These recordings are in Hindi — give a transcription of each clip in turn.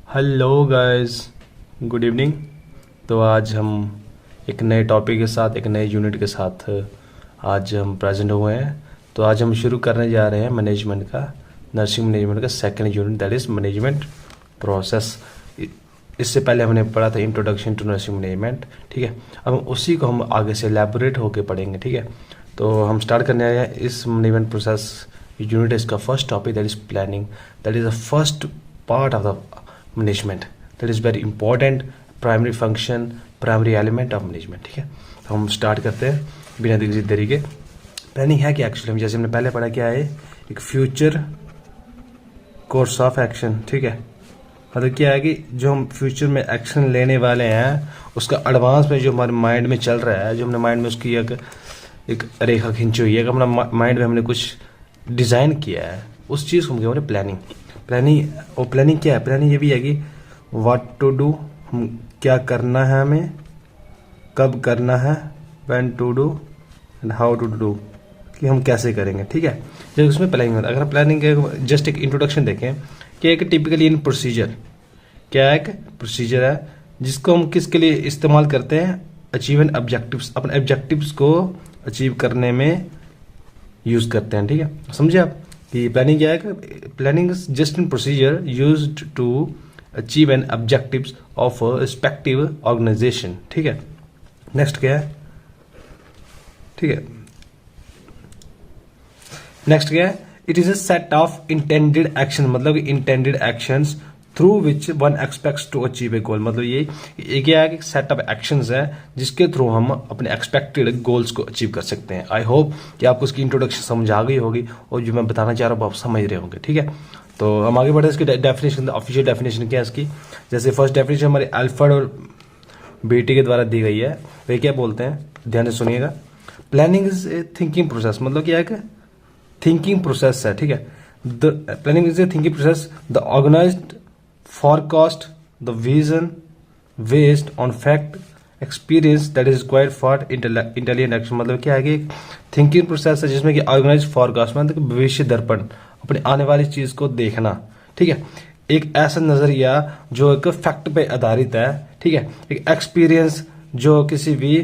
Hello guys, good evening. तो आज हम एक नए टॉपिक के साथ, एक नए यूनिट के साथ आज हम प्रेजेंट हुए हैं। तो आज हम शुरू करने जा रहे हैं मैनेजमेंट का, नर्सिंग मैनेजमेंट का second unit, that is management process. इससे पहले हमने पढ़ा था इंट्रोडक्शन टू नर्सिंग मैनेजमेंट, ठीक है। अब उसी को हम आगे से एलैबोरेट होकर पढ़ेंगे, ठीक है। तो हम स्टार्ट करने आए हैं इस मैनेजमेंट प्रोसेस यूनिट। इसका first topic that is planning, that is the first part of the management, that is very important primary function, primary element of management, ठीक है। तो हम स्टार्ट करते हैं बिना किसी देरी के। प्लानिंग है क्या एक्चुअली, जैसे हमने पहले पढ़ा क्या है, एक फ्यूचर कोर्स ऑफ एक्शन, ठीक है। मतलब क्या है कि जो हम फ्यूचर में एक्शन लेने वाले हैं उसका एडवांस में जो हमारे माइंड में चल रहा है, जो हमने माइंड में उसकी एक रेखा खींची हुई है, कि अपना माइंड में हमने कुछ डिज़ाइन किया है, उस चीज़ को हम कहते हैं प्लानिंग। और प्लानिंग क्या है, प्लानिंग ये भी है कि व्हाट टू डू, हम क्या करना है, हमें कब करना है, when to do and how to do, कि हम कैसे करेंगे, ठीक है। जब उसमें प्लानिंग होता है, अगर प्लानिंग के जस्ट एक इंट्रोडक्शन देखें कि एक टिपिकली इन प्रोसीजर, क्या एक प्रोसीजर है जिसको हम किसके लिए इस्तेमाल करते हैं, अचीव एंड ऑब्जेक्टिव्स, अपने ऑब्जेक्टिव्स को अचीव करने में यूज करते हैं, ठीक है। समझे आप कि प्लानिंग क्या है। Planning is just in procedure used to achieve an objectives of a respective organisation, ठीक है। नेक्स्ट क्या है, ठीक है, नेक्स्ट क्या है, it is a set of intended action, मतलब intended actions through which one expects to achieve a goal. मतलब ये क्या है कि सेट ऑफ एक्शंस है जिसके थ्रू हम अपने एक्सपेक्टेड गोल्स को अचीव कर सकते हैं। आई होप कि आपको इसकी इंट्रोडक्शन समझ आ गई होगी और जो मैं बताना चाह रहा हूँ आप समझ रहे होंगे, ठीक है। तो हम आगे बढ़े, इसकी डेफिनेशन, ऑफिशियल डेफिनेशन क्या है इसकी। जैसे फर्स्ट डेफिनेशन हमारे अल्फ्रेड और बेटी के द्वारा दी गई है, वे क्या बोलते हैं, ध्यान से सुनिएगा। Planning is a thinking process, मतलब क्या है कि थिंकिंग प्रोसेस है, ठीक है। The planning is a thinking process, the organised forecast, the vision based on fact experience that is required for intelligent action। मतलब क्या है कि थिंकिंग प्रोसेस है जिसमें कि ऑर्गेनाइज फॉरकास्ट, मतलब भविष्य दर्पण, अपने आने वाली चीज को देखना, ठीक है। एक ऐसा नजरिया जो एक फैक्ट पे आधारित है, ठीक है। एक एक्सपीरियंस जो किसी भी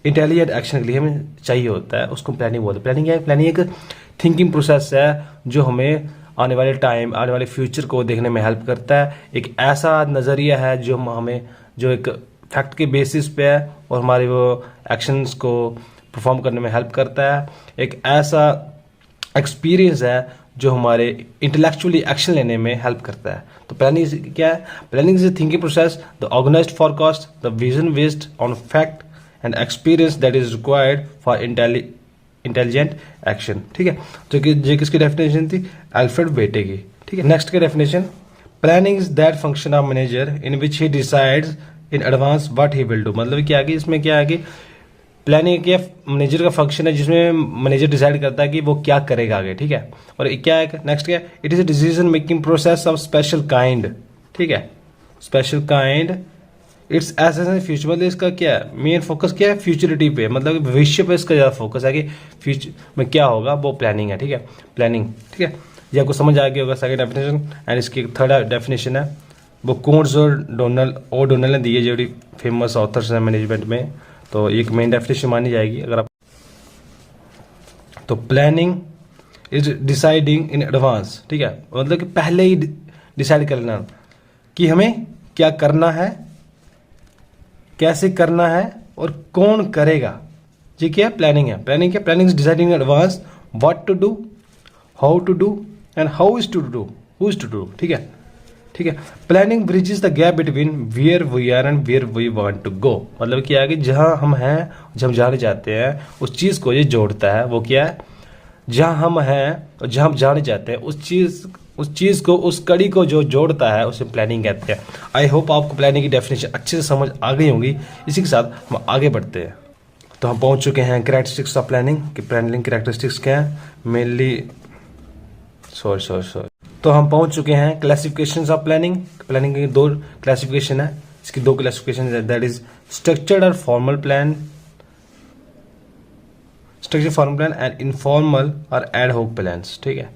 इंटेलिजेंट एक्शन के लिए हमें चाहिए होता है, उसको प्लानिंग बोलते हैं। प्लानिंग क्या है, प्लानिंग एक थिंकिंग प्रोसेस है जो हमें आने वाले टाइम, आने वाले फ्यूचर को देखने में हेल्प करता है। एक ऐसा नज़रिया है जो हमें, जो एक फैक्ट के बेसिस पे है और हमारे वो एक्शंस को परफॉर्म करने में हेल्प करता है। एक ऐसा एक्सपीरियंस है जो हमारे इंटेलेक्चुअली एक्शन लेने में हेल्प करता है। तो प्लानिंग क्या है, planning is a thinking process, the organised forecast, the vision based on fact and experience that is required for intelligent action, ठीक है। जो किसकी डेफिनेशन थी, अल्फ्रेड बेटे की, ठीक है। नेक्स्ट की definition, planning is that function of manager in which he decides in advance what he will do. मतलब क्या है कि इसमें क्या है कि प्लानिंग क्या मैनेजर का फंक्शन है जिसमें मैनेजर डिसाइड करता है कि वो क्या करेगा आगे, ठीक है। और क्या है, नेक्स्ट क्या है, it is a decision making process of special kind, ठीक है, special kind. It's essential future, मतलब इसका क्या है, मेन फोकस क्या है, फ्यूचरिटी पे, मतलब भविष्य पे इसका ज्यादा फोकस है कि फ्यूचर में क्या होगा, वो प्लानिंग है, ठीक है, प्लानिंग, ठीक है। ये आपको समझ आ गया होगा सेकंड डेफिनेशन। एंड इसकी थर्ड डेफिनेशन है वो कोन्स और डोनल ने दी है, जो फेमस ऑथर्स हैं मैनेजमेंट में। तो एक मेन डेफिनेशन मानी जाएगी अगर आप, तो planning is deciding in advance, ठीक है, मतलब कि पहले ही डिसाइड कर लेना कि हमें क्या करना है, कैसे करना है और कौन करेगा। ये क्या प्लानिंग है, प्लानिंग क्या, planning is deciding in advance what to do, how to do and how is to do, who is to do, ठीक है, ठीक है। Planning bridges the gap between where we are and where we want to go. मतलब क्या है कि जहां हम हैं, जहां हम जाने जाते हैं, उस चीज को ये जोड़ता है। वो क्या है, जहां हम हैं और जहां हम जाने जाते हैं, उस चीज को, उस कड़ी को जो जोड़ता है उसे प्लानिंग कहते हैं। आई होप आपको प्लानिंग की डेफिनेशन अच्छे से समझ आ गई होंगी। इसी के साथ हम आगे बढ़ते हैं। तो हम पहुंच चुके हैं कैरेक्टरिस्टिक्स ऑफ प्लानिंग कि प्लानिंग कैरेक्टरिस्टिक्स क्या है, मेनली सॉरी तो हम पहुंच चुके हैं क्लासिफिकेशंस ऑफ प्लानिंग। प्लानिंग की दो क्लासिफिकेशन है, इसकी दो क्लासिफिकेशन है, दैट इज स्ट्रक्चर्ड और formal plan, structure formal plan and informal और एड होक प्लान्स, ठीक है।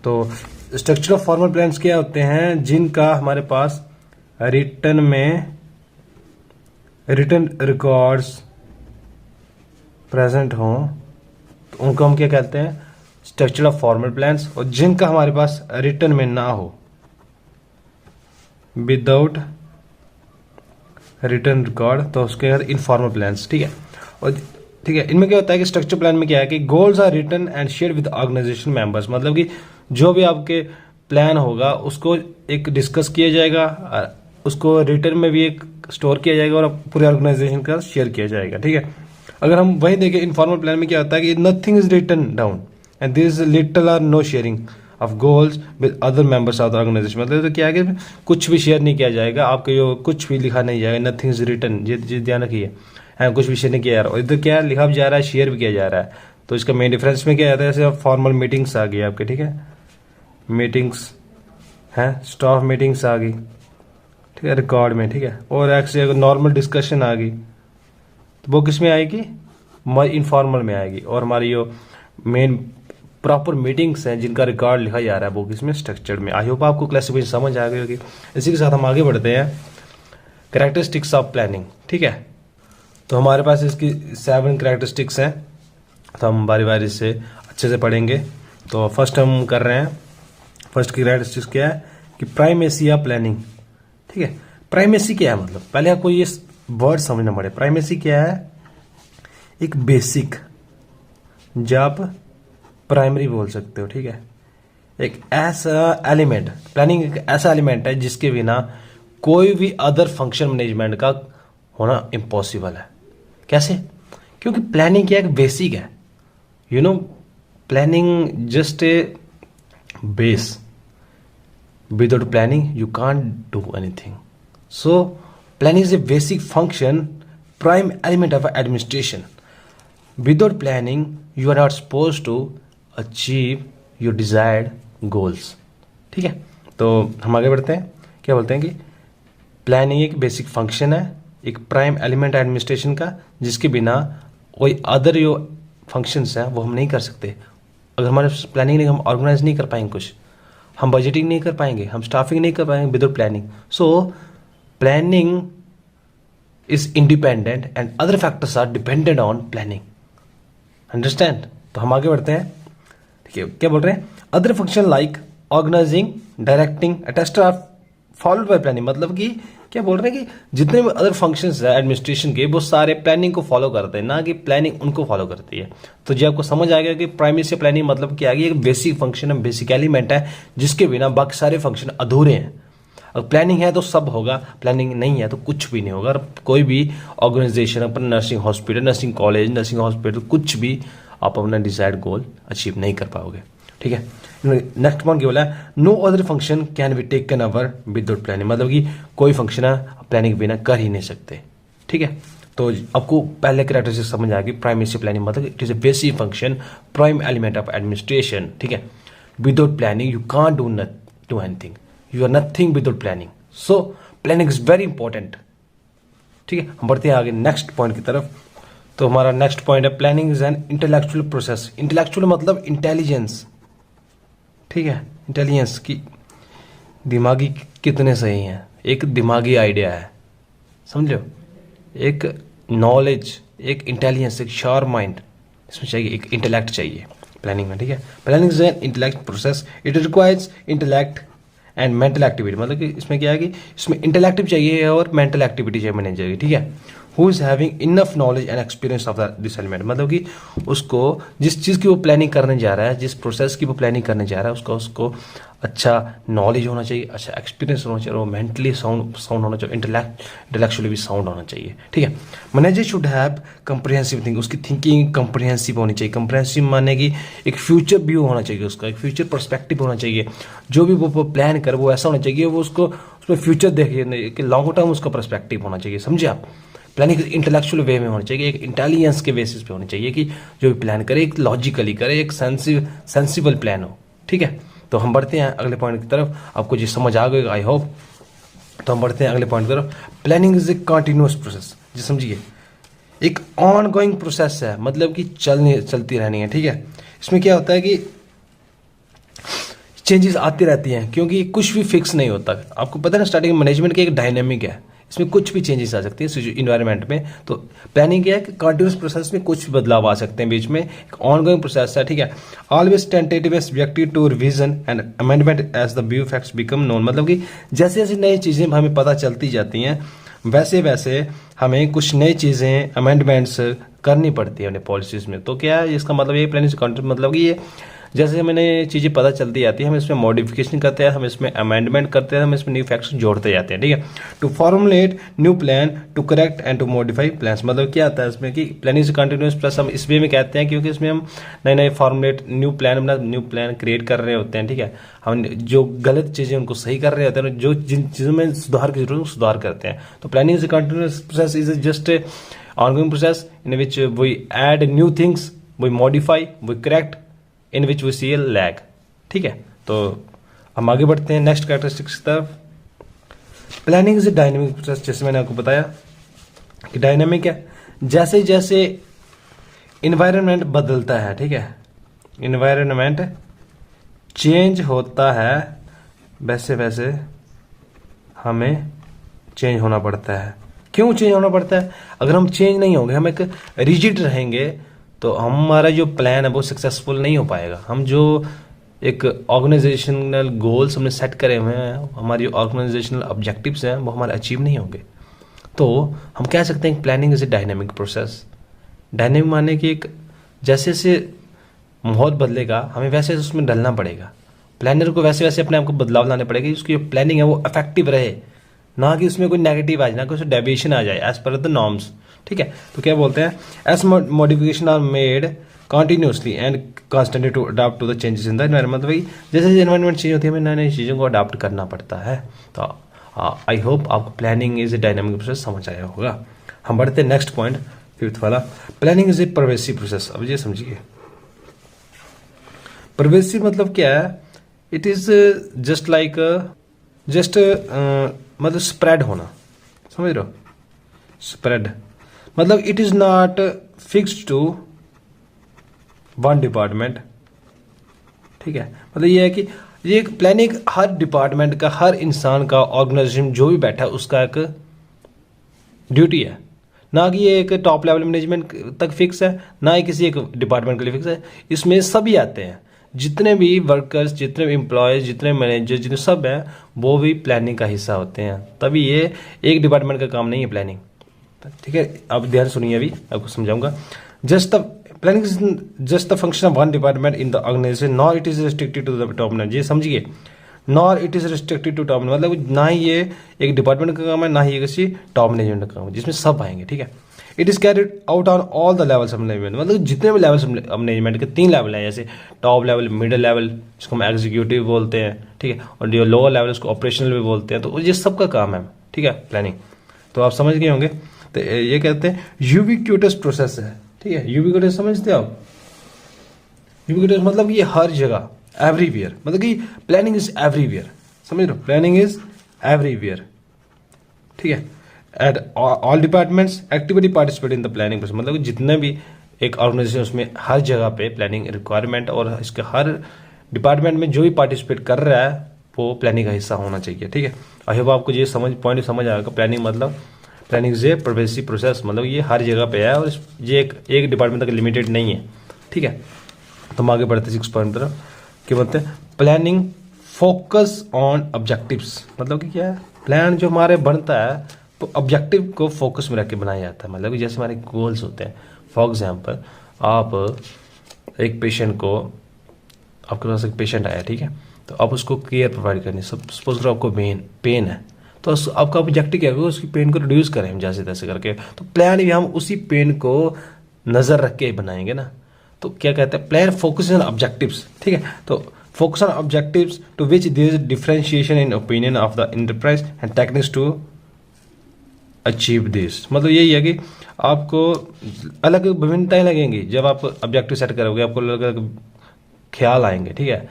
तो स्ट्रक्चर ऑफ फॉर्मल प्लान्स क्या होते हैं, जिनका हमारे पास रिटर्न में रिटर्न रिकॉर्ड्स प्रेजेंट हों तो उनको हम क्या कहते हैं, स्ट्रक्चर ऑफ फॉर्मल प्लान्स। और जिनका हमारे पास रिटर्न में ना हो, विदाउट रिटर्न रिकॉर्ड, तो उसके बाद इनफॉर्मल प्लान्स। ठीक है, और ठीक है, इनमें क्या होता है कि स्ट्रक्चर प्लान में क्या है कि goals are written and share with organisation members, मतलब कि जो भी आपके प्लान होगा उसको एक डिस्कस किया जाएगा, उसको रिटर्न में भी एक स्टोर किया जाएगा और पूरे ऑर्गेनाइजेशन का शेयर किया जाएगा। ठीक है, अगर हम वही देखें इनफॉर्मल प्लान में क्या होता है कि nothing is written down and there is little or no sharing of goals with other members of the organisation, मतलब तो क्या है कि कुछ भी शेयर नहीं किया जाएगा, आपके जो कुछ भी लिखा नहीं जाएगा, नथिंग इज रिटन, ये ध्यान रखिए, कुछ भी शेयर नहीं किया जा रहा। और इधर क्या लिखा भी जा रहा है, शेयर भी किया जा रहा है। तो इसका मेन डिफरेंस में क्या आता है, जैसे फॉर्मल मीटिंग्स आ गई आपके, ठीक है, मीटिंग्स हैं, स्टाफ मीटिंग्स आ गई, ठीक है, रिकॉर्ड में, ठीक है, और अगर नॉर्मल डिस्कशन आ गई तो वो किस में आएगी, इनफॉर्मल में आएगी। और हमारी जो मेन प्रॉपर मीटिंग्स हैं जिनका रिकॉर्ड लिखा जा रहा है वो किसमें, स्ट्रक्चर्ड में। आई होप आपको क्लासिफिकेशन समझ आ गई होगी। इसी के साथ हम आगे बढ़ते हैं, कैरेक्टरिस्टिक्स ऑफ प्लानिंग। ठीक है, तो हमारे पास इसकी 7 कैरेक्टरिस्टिक्स हैं, तो हम बारी बारी से अच्छे से पढ़ेंगे। तो फर्स्ट हम कर रहे हैं, फर्स्ट की कैरेक्टरिस्टिक्स क्या है कि प्राइमेसी ऑफ प्लानिंग। ठीक है, प्राइमेसी क्या है, मतलब पहले आपको ये वर्ड समझना पड़े। प्राइमेसी क्या है, एक बेसिक, जो आप प्राइमरी बोल सकते हो। ठीक है, एक ऐसा एलिमेंट, प्लानिंग एक ऐसा एलिमेंट है जिसके बिना कोई भी अदर फंक्शन मैनेजमेंट का होना इम्पॉसिबल है। कैसे, क्योंकि प्लानिंग क्या एक बेसिक है, you know, planning just a base, without planning you can't do anything. So planning is a basic function, prime element of administration. Without planning you are not suppose to achieve your desired goals. ठीक है, तो हम आगे बढ़ते हैं, क्या बोलते हैं कि प्लानिंग एक बेसिक फंक्शन है, एक प्राइम एलिमेंट एडमिनिस्ट्रेशन का, जिसके बिना कोई अदर जो फंक्शंस हैं वो हम नहीं कर सकते। अगर हमारे प्लानिंग नहीं, हम ऑर्गेनाइज नहीं कर पाएंगे कुछ, हम बजटिंग नहीं कर पाएंगे, हम स्टाफिंग नहीं कर पाएंगे without planning. So planning is independent and other factors are dependent on planning. Understand? तो हम आगे बढ़ते हैं। ठीक है, क्या बोल रहे हैं, other function like organising, directing etcetera are followed by planning. मतलब कि क्या बोल रहे हैं कि जितने भी अदर फंक्शंस है एडमिनिस्ट्रेशन के, वो सारे प्लानिंग को फॉलो करते हैं, ना कि प्लानिंग उनको फॉलो करती है। तो जी आपको समझ आ गया कि प्राइमरी से प्लानिंग मतलब क्या है, एक बेसिक फंक्शन है, बेसिक एलिमेंट है, जिसके बिना बाकी सारे फंक्शन अधूरे हैं। अगर प्लानिंग है तो सब होगा, प्लानिंग नहीं है तो कुछ भी नहीं होगा। कोई भी ऑर्गेनाइजेशन, अपना nursing hospital, nursing college, nursing hospital, कुछ भी आप अपना डिजायर्ड गोल अचीव नहीं कर पाओगे। ठीक है, नेक्स्ट पॉइंट क्या बोला है, no other function can be taken over without planning. मतलब कि कोई फंक्शन है प्लानिंग के बिना कर ही नहीं सकते। ठीक है, तो आपको पहले कैरेक्टरिस्टिक समझ आ गई। प्राइमेसी प्लानिंग मतलब it is a basic function, prime element of administration. ठीक है, without planning you can't do anything, you are nothing without planning. So planning is very important. ठीक है, हम बढ़ते हैं आगे नेक्स्ट पॉइंट की तरफ। तो हमारा नेक्स्ट पॉइंट है, planning is an intellectual process. Intellectual मतलब इंटेलिजेंस। ठीक है, इंटेलिजेंस की दिमागी कितने सही हैं, एक दिमागी आइडिया है, समझ लो, एक नॉलेज, एक इंटेलिजेंस, एक शार्प माइंड इसमें चाहिए, एक इंटेलेक्ट चाहिए प्लानिंग में। ठीक है, planning is N intellect process, it requires intellect and mental activity. मतलब कि इसमें क्या है कि इसमें इंटेलेक्टिव चाहिए और मेंटल एक्टिविटी चाहिए मैनेज चाहिए। ठीक है, who is having enough knowledge and experience of this element. मतलब कि उसको जिस चीज़ की वो प्लानिंग करने जा रहा है, जिस प्रोसेस की वो प्लानिंग करने जा रहा है, उसको अच्छा नॉलेज होना चाहिए, अच्छा एक्सपीरियंस होना चाहिए, और मेंटली साउंड होना चाहिए, इंटेलेक्चुअली भी साउंड होना चाहिए। ठीक है, manager should have comprehensive thinking. उसकी थिंकिंग कंप्रिहेंसिव होनी चाहिए। कंप्रिहेंसिव माने कि एक फ्यूचर व्यू होना चाहिए, उसका एक फ्यूचर पर्सपेक्टिव होना चाहिए। जो भी वो प्लान करे वो ऐसा होना चाहिए, वो उसको उसमें फ्यूचर देखिए कि लॉन्ग टर्म उसका पर्सपेक्टिव होना चाहिए। समझे आप? प्लानिंग इंटेलेक्चुअल वे में होनी चाहिए, एक इंटेलिजेंस के बेसिस पे होनी चाहिए कि जो भी प्लान करे एक लॉजिकली करे, एक सेंसिबल प्लान हो। ठीक है, तो हम बढ़ते हैं अगले पॉइंट की तरफ। आपको जी समझ आ गई आई होप। तो हम बढ़ते हैं अगले पॉइंट की तरफ। Planning is a continuous process. जी समझिए, एक ऑन गोइंग प्रोसेस है, मतलब कि चलती रहनी है। ठीक है, इसमें क्या होता है कि चेंजेस आती रहती हैं, क्योंकि कुछ भी फिक्स नहीं होता। आपको पता है ना, स्टार्टिंग मैनेजमेंट की एक डायनेमिक है, इसमें कुछ भी चेंजेस आ सकती हैं इन्वायरमेंट में। तो प्लानिंग क्या है कि कंटिन्यूस प्रोसेस में कुछ भी बदलाव आ सकते हैं, बीच में एक ऑनगोइंग प्रोसेस है, ठीक है। Always tentative and subjective to revision and amendment as the view facts become known. मतलब कि जैसे जैसे नई चीज़ें हमें पता चलती जाती हैं, वैसे वैसे हमें कुछ नई चीज़ें अमेंडमेंट्स करनी पड़ती है अपने पॉलिसीज़ में। तो क्या है इसका मतलब, ये प्लानिंग से कंट्रोल मतलब कि ये जैसे हमें चीज़ें पता चलती जाती है, हम इसमें मॉडिफिकेशन करते हैं, हम इसमें अमेंडमेंट करते हैं, हम इसमें न्यू फैक्ट्स जोड़ते जाते हैं, ठीक है। To formulate new plan to correct and to modify plans. मतलब क्या आता है इसमें कि प्लानिंग से कंटिन्यूस प्लस हम इस वे में कहते हैं, क्योंकि इसमें हम नए नए फॉर्मुलेट न्यू प्लान क्रिएट कर रहे होते हैं, ठीक है। हम जो गलत चीज़ें उनको सही कर रहे होते हैं, जो जिन चीज़ों में सुधार की जरूरत सुधार करते हैं। तो प्लानिंग से continuous process is just ongoing process in which we add new things, we modify, we correct, in which we see a lag, ठीक है। तो हम आगे बढ़ते हैं नेक्स्ट कैरेक्टरिस्टिक्स की तरफ। Planning is A dynamic process, जैसे मैंने आपको बताया कि डायनेमिक है, जैसे जैसे इन्वायरमेंट बदलता है, ठीक है, इन्वायरमेंट चेंज होता है, वैसे वैसे हमें चेंज होना पड़ता है। क्यों चेंज होना पड़ता है? अगर हम चेंज नहीं होंगे, हम एक रिजिड रहेंगे, तो हमारा जो प्लान है वो सक्सेसफुल नहीं हो पाएगा। हम जो एक ऑर्गेनाइजेशनल गोल्स हमने सेट करे हुए हैं, हमारी ऑर्गेनाइजेशनल ऑब्जेक्टिव्स हैं, वो हमारे अचीव नहीं होंगे। तो हम कह सकते हैं planning is A dynamic process. Dynamic माने कि एक जैसे जैसे माहौल बदलेगा, हमें वैसे वैसे उसमें ढलना पड़ेगा। प्लानर को वैसे वैसे अपने आप को बदलाव लाने पड़ेगा, उसकी जो प्लानिंग है वो इफेक्टिव रहे, ना कि उसमें कोई नेगेटिव आ जाए, ना कोई डेविएशन आ जाए एज पर द नॉर्म्स, ठीक है। तो क्या बोलते हैं, as modification are made continuously and constantly to adapt to the changes in the environment. मतलब जैसे जैसे एनवायरमेंट चेंज होती है, हमें नई नई चीज़ों को अडाप्ट करना पड़ता है। तो आई होप आपको planning is a dynamic process समझ आया होगा। हम बढ़ते हैं नेक्स्ट पॉइंट, फिफ्थ वाला, planning is a pervasive process. अब ये समझिए, परवेसिव मतलब क्या है, इट इज जस्ट लाइक मतलब स्प्रेड होना, समझ रहे हो, स्प्रेड मतलब it is not fixed to one department, ठीक है। मतलब ये है कि ये एक प्लानिंग हर डिपार्टमेंट का, हर इंसान का, ऑर्गेनाइजेशन जो भी बैठा है उसका एक ड्यूटी है, ना कि ये एक टॉप लेवल मैनेजमेंट तक फिक्स है, ना ही किसी एक डिपार्टमेंट के लिए फिक्स है। इसमें सभी आते हैं, जितने भी वर्कर्स, जितने भी एम्प्लॉयज, जितने मैनेजर, जितने सब हैं, वो भी प्लानिंग का हिस्सा होते हैं। तभी ये एक डिपार्टमेंट का काम नहीं है प्लानिंग, ठीक है। अब ध्यान सुनिए, अभी आपको समझाऊंगा। Just the planning is just the function of one department in the organization, nor it is restricted to the top management. ये समझिए, nor it is restricted to top, मतलब ना ही ये एक डिपार्टमेंट का काम है, ना ही ये किसी टॉप मैनेजमेंट का काम है, जिसमें सब आएंगे, ठीक है। It is carried out on all the levels of management, मतलब जितने भी लेवल्स ऑफ मैनेजमेंट के 3 लेवल हैं, जैसे टॉप लेवल, मिडिल लेवल जिसको हम एग्जीक्यूटिव बोलते हैं, ठीक है, और जो लोअर लेवल उसको ऑपरेशनल भी बोलते हैं। तो ये सबका काम है, ठीक है, प्लानिंग। तो आप समझ गए होंगे। तो ये कहते हैं यूबिक्यूटस प्रोसेस है, ठीक है। यूबिक्यूटस समझते हो आप? यूबिक्यूटस मतलब ये हर जगह, एवरीवेयर, मतलब कि प्लानिंग इज एवरीवेयर, समझ लो, प्लानिंग इज एवरीवेयर, ठीक है। At all departments actively participate in the planning process, मतलब जितने भी एक ऑर्गेनाइजेशन उसमें हर जगह पे प्लानिंग रिक्वायरमेंट, और इसके हर डिपार्टमेंट में जो भी पार्टिसिपेट कर रहा है वो प्लानिंग का हिस्सा होना चाहिए, ठीक है। आई होप आपको ये पॉइंट समझ आएगा। प्लानिंग मतलब planning is a pervasive process, मतलब ये हर जगह पे है, और ये एक डिपार्टमेंट तक लिमिटेड नहीं है, ठीक है। तो हम आगे बढ़ते 6 पॉइंट तरफ, क्या बोलते हैं, प्लानिंग फोकस ऑन ऑब्जेक्टिव्स। मतलब कि क्या है, प्लान जो हमारे बनता है तो ऑब्जेक्टिव को फोकस में रख के बनाया जाता है। मतलब कि जैसे हमारे गोल्स होते हैं, फॉर एग्जांपल आप एक पेशेंट को, आपके पास एक पेशेंट आया, ठीक है, तो आप उसको केयर प्रोवाइड करनी, सपोज करो आपको पेन है, तो आपका ऑब्जेक्टिव क्या होगा, उसकी पेन को रिड्यूस करें हम जैसे तैसे करके। तो प्लान भी हम उसी पेन को नजर रख के बनाएंगे ना। तो क्या कहते हैं, प्लान फोकस ऑन ऑब्जेक्टिव्स, ठीक है। तो focus on objectives to which there is differentiation in opinion of the enterprise and techniques to achieve this. मतलब यही है कि आपको अलग विभिन्नताएं लगेंगी जब आप ऑब्जेक्टिव सेट करोगे, आपको अलग अलग ख्याल आएंगे, ठीक है,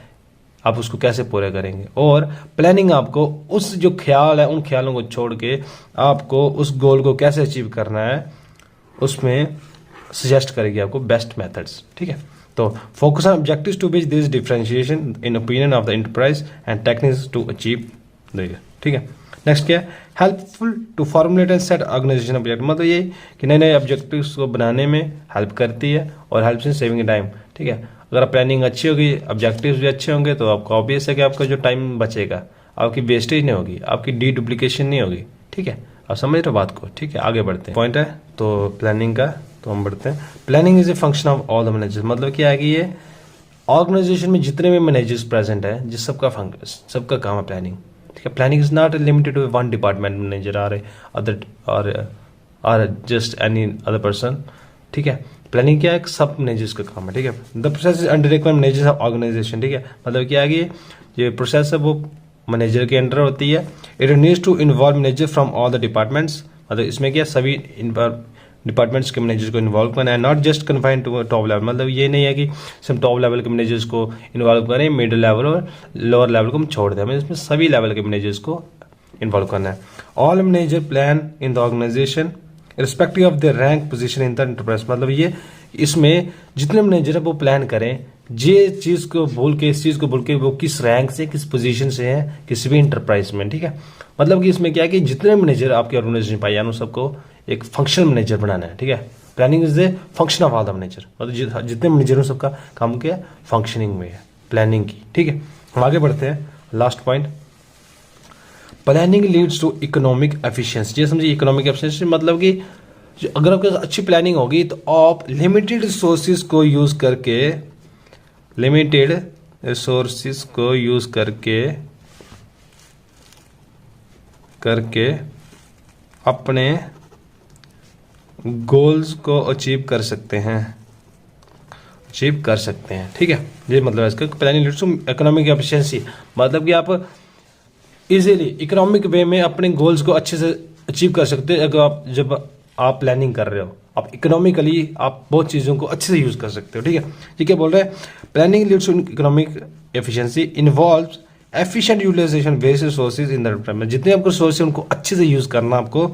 आप उसको कैसे पूरे करेंगे। और प्लानिंग आपको उस जो ख्याल है, उन ख्यालों को छोड़ के आपको उस गोल को कैसे अचीव करना है उसमें सजेस्ट करेगी आपको बेस्ट मेथड्स, ठीक है। तो focus on objectives to which this differentiation in opinion of the enterprise and techniques to achieve, ठीक है। नेक्स्ट क्या है, helpful to formulate and set organization objective, मतलब ये कि नए नए ऑब्जेक्टिव्स को बनाने में हेल्प करती है और हेल्प इन सेविंग टाइम, ठीक है। अगर प्लानिंग अच्छी होगी, ऑब्जेक्टिव्स भी अच्छे होंगे, तो आपको ऑब्वियस है कि आपका जो टाइम बचेगा, आपकी वेस्टेज नहीं होगी, आपकी डुप्लीकेशन नहीं होगी, ठीक है। आप समझ रहे हो बात को, ठीक है। आगे बढ़ते हैं, पॉइंट है तो प्लानिंग का, तो हम बढ़ते हैं। Planning is a function of all the managers, मतलब क्या है कि ये ऑर्गेनाइजेशन में जितने भी मैनेजर्स प्रेजेंट है, जिस सबका काम है प्लानिंग, ठीक है। Planning is not limited to one department manager और जस्ट एनी अदर पर्सन, ठीक है। प्लानिंग क्या है, सब मैनेजर्स का काम है, ठीक है। The process is undertaken by managers of organization, ठीक है। मतलब क्या है कि ये प्रोसेस है वो मैनेजर के अंडर होती है। It needs to involve manager from all the departments, मतलब इसमें क्या सभी डिपार्टमेंट्स के मैनेजर्स को इन्वॉल्व करना है, not just confined to top level, मतलब ये नहीं है कि सिर्फ टॉप लेवल के मैनेजर्स को इन्वॉल्व करें, मिडिल लेवल और लोअर लेवल को हम छोड़ दें, हमें इसमें सभी लेवल के मैनेजर्स को इन्वॉल्व करना है। All manager plan in the organization respective of the rank position in the enterprise, मतलब ये इसमें जितने मैनेजर है वो प्लान करें, ये चीज को भूल के, इस चीज को भूल के वो किस रैंक से, किस पोजीशन से है किसी भी इंटरप्राइज में, ठीक है। मतलब कि इसमें क्या है कि जितने मैनेजर आपके ऑर्गेनाइजेशन पाए जाए, उन सबको एक फंक्शनल मैनेजर बनाना है, ठीक है। Planning is the function of all the manager, मतलब जितने मैनेजर सबका काम क्या है, फंक्शनिंग में है प्लानिंग की, ठीक है। हम आगे बढ़ते हैं, last point, planning leads to economic efficiency. ये समझिए इकोनॉमिक एफिशिएंसी मतलब कि अगर आपके पास अच्छी प्लानिंग होगी तो आप लिमिटेड रिसोर्सेज को यूज करके अपने गोल्स को अचीव कर सकते हैं, ठीक है। ये मतलब है इसका, planning leads to economic efficiency, मतलब कि आप इजीली इकोनॉमिक वे में अपने गोल्स को अच्छे से अचीव कर सकते हैं। अगर जब आप प्लानिंग कर रहे हो, आप इकोनॉमिकली आप बहुत चीज़ों को अच्छे से यूज कर सकते हो, ठीक है। ये क्या बोल रहे हैं, planning leads to economic efficiency involves efficient utilization waste resources in the enterprise, जितने आपको रिसोर्स है उनको अच्छे से यूज करना आपको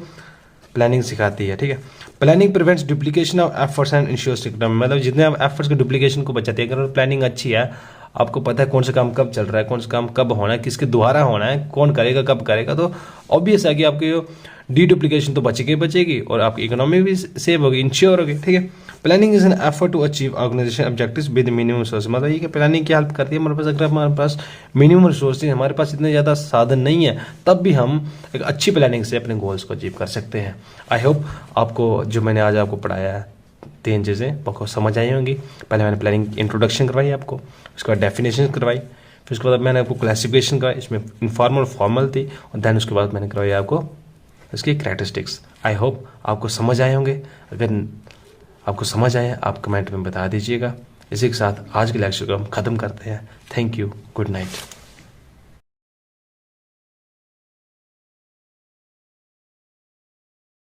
प्लानिंग सिखाती है, ठीक है। Planning prevents duplication of efforts and ensures economy, मतलब जितने आप एफर्ट्स के डुप्लीकेशन को बचाती है। अगर प्लानिंग अच्छी है, आपको पता है कौन सा काम कब चल रहा है, कौन सा काम कब होना है, किसके द्वारा होना है, कौन करेगा, कब करेगा, तो ऑब्वियस है कि आपकी डुप्लीकेशन तो बचेगी और आपकी इकोनॉमी भी सेव होगी, इंश्योर होगी, ठीक है। Planning is an effort to achieve organization objectives with minimum resource, मतलब ये कि प्लानिंग क्या हेल्प करती है हमारे पास, अगर हमारे पास मिनिमम रिसोर्स, हमारे पास इतने ज़्यादा साधन नहीं है, तब भी हम एक अच्छी प्लानिंग से अपने गोल्स को अचीव कर सकते हैं। आई होप आपको जो मैंने आज आपको पढ़ाया है 3 चीज़ें आपको समझ आई होंगी। पहले मैंने प्लानिंग इंट्रोडक्शन करवाई आपको, उसके बाद डेफिनेशन करवाई, फिर उसके बाद मैंने आपको क्लासिफिकेशन करवाई, इसमें इनफॉर्मल फॉर्मल थी, और देन उसके बाद मैंने करवाई आपको इसकी कैरेक्टरिस्टिक्स। आई होप आपको समझ आए होंगे। अगर आपको समझ आए आप कमेंट में बता दीजिएगा। इसी के साथ आज के लेक्चर को हम ख़त्म करते हैं। Thank you, good night.